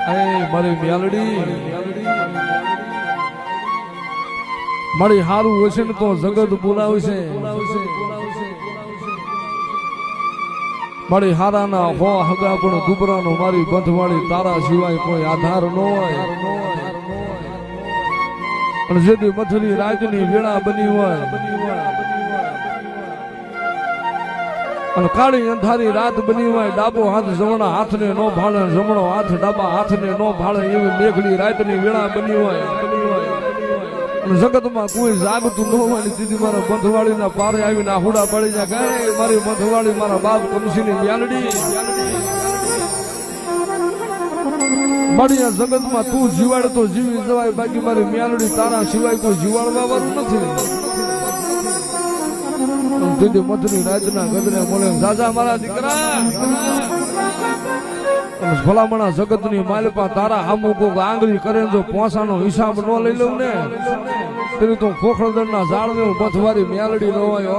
મારી મ્યાલડી મારી હારું હશે ને તો જગત બોલાવશે મારી હારાના હો હગા પણ દુબરાનો મારી બંધવાળી તારા સિવાય કોઈ આધાર ન હોય અને જેથી મથરી રાજની વેળા બની હોય અને કાળી અંધારી રાત બની હોય ડાબો હાથ જમણા હાથને નો ભાળે જમણો હાથ ડાબા હાથને નો ભાળે એવી મેઘલી રાતની વેળા બની હોય અને જગતમાં કોઈ જાગતું ન હોય ને દીદી મારા બંધવાળીના પારે આવીને આહુડા પડી જાય ગાય મારી બંધવાળી મારા બાપ કમસીની મ્યાલડી મારી આ જગતમાં તું જીવાડ તો જીવી જવાય બાકી મારી મ્યાલડી તારા સિવાય કોઈ જીવાડવા વાત નથી દીદી મધની રાતના ગદને મળે જાજા મારા દીકરા ભલામણા જગતની માલપા તારા હામુ કોક આંગળી કરે જો પોસાનો હિસાબ ન લઈ લઉં ને તેની તો ખોખળદરના ઝાડને બંધવારી મ્યાલડી ન હોય